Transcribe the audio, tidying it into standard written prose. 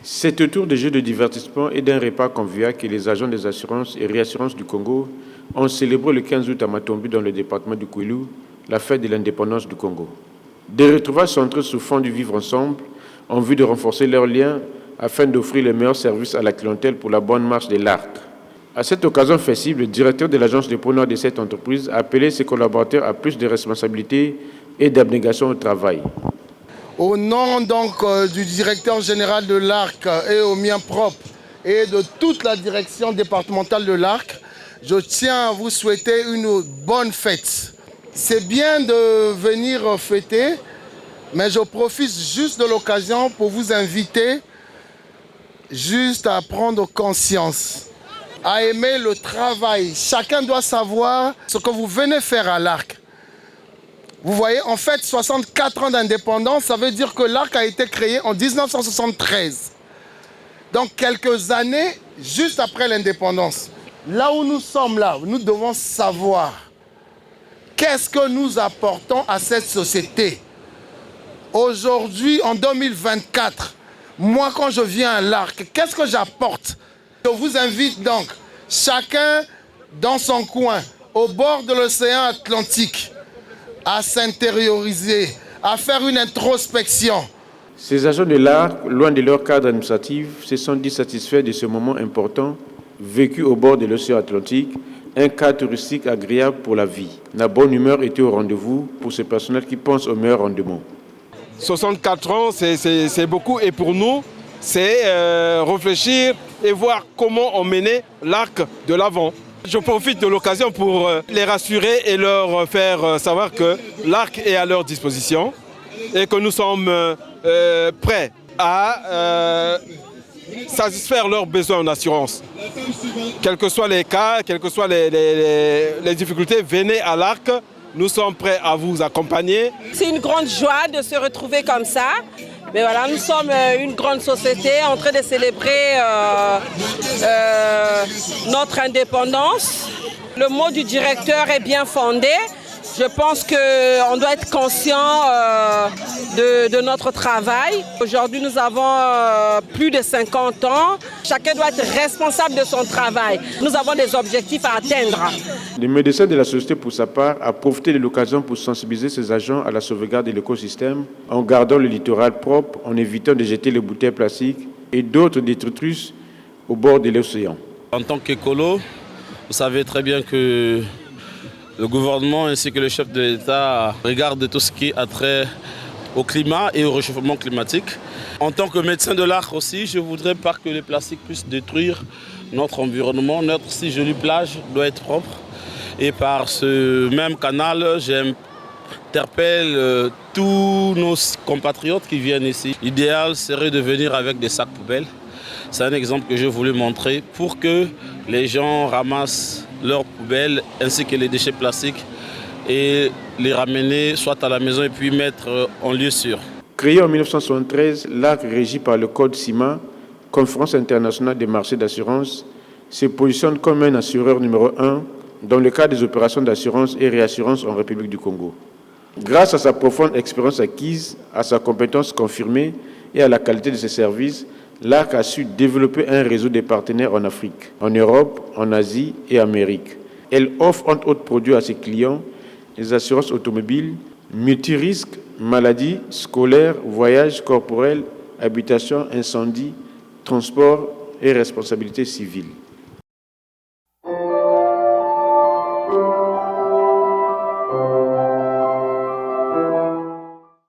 C'est autour des jeux de divertissement et d'un repas convivial que les agents des assurances et réassurances du Congo ont célébré le 15 août à Matombi dans le département du Kwilu, la fête de l'indépendance du Congo. Des retrouvailles centrées sous fond du vivre ensemble en vue de renforcer leurs liens afin d'offrir les meilleurs services à la clientèle pour la bonne marche de l'ARC. À cette occasion festive, le directeur de l'agence de pôle Nord de cette entreprise a appelé ses collaborateurs à plus de responsabilités et d'abnégation au travail. Au nom du directeur général de l'ARC et au mien propre et de toute la direction départementale de l'ARC, je tiens à vous souhaiter une bonne fête. C'est bien de venir fêter, mais je profite juste de l'occasion pour vous inviter juste à prendre conscience, à aimer le travail. Chacun doit savoir ce que vous venez faire à l'ARC. Vous voyez, en fait, 64 ans d'indépendance, ça veut dire que l'ARC a été créé en 1973. Donc, quelques années juste après l'indépendance. Là où nous sommes là, nous devons savoir qu'est-ce que nous apportons à cette société. Aujourd'hui, en 2024, moi, quand je viens à l'ARC, qu'est-ce que j'apporte? Je vous invite donc, chacun dans son coin, au bord de l'océan Atlantique, à s'intérioriser, à faire une introspection. Ces agents de l'ARC, loin de leur cadre administratif, se sont dit satisfaits de ce moment important vécu au bord de l'océan Atlantique, un cadre touristique agréable pour la vie. La bonne humeur était au rendez-vous pour ce personnel qui pense au meilleur rendement. 64 ans, c'est beaucoup et pour nous, c'est réfléchir et voir comment on menait l'ARC de l'avant. Je profite de l'occasion pour les rassurer et leur faire savoir que l'ARC est à leur disposition et que nous sommes prêts à satisfaire leurs besoins en assurance. Quels que soient les cas, quelles que soient les difficultés, venez à l'ARC. Nous sommes prêts à vous accompagner. C'est une grande joie de se retrouver comme ça. Mais voilà, nous sommes une grande société en train de célébrer notre indépendance. Le mot du directeur est bien fondé. Je pense qu'on doit être conscient de notre travail. Aujourd'hui, nous avons plus de 50 ans. Chacun doit être responsable de son travail. Nous avons des objectifs à atteindre. Le médecin de la société, pour sa part, a profité de l'occasion pour sensibiliser ses agents à la sauvegarde de l'écosystème en gardant le littoral propre, en évitant de jeter les bouteilles plastiques et d'autres détritus au bord de l'océan. En tant qu'écolo, vous savez très bien que le gouvernement ainsi que le chef de l'État regardent tout ce qui a trait au climat et au réchauffement climatique. En tant que médecin de l'ARC aussi, je ne voudrais pas que les plastiques puissent détruire notre environnement. Notre si jolie plage doit être propre. Et par ce même canal, j'interpelle tous nos compatriotes qui viennent ici. L'idéal serait de venir avec des sacs poubelles. C'est un exemple que je voulais montrer pour que les gens ramassent leurs poubelles ainsi que les déchets plastiques et les ramener soit à la maison et puis mettre en lieu sûr. Créé en 1973, l'ARC régi par le Code CIMA, Conférence internationale des marchés d'assurance, se positionne comme un assureur numéro 1 dans le cadre des opérations d'assurance et réassurance en République du Congo. Grâce à sa profonde expérience acquise, à sa compétence confirmée et à la qualité de ses services, l'ARC a su développer un réseau de partenaires en Afrique, en Europe, en Asie et Amérique. Elle offre entre autres produits à ses clients les assurances automobiles, multirisques, maladies, scolaires, voyages corporels, habitation, incendie, transport et responsabilité civile.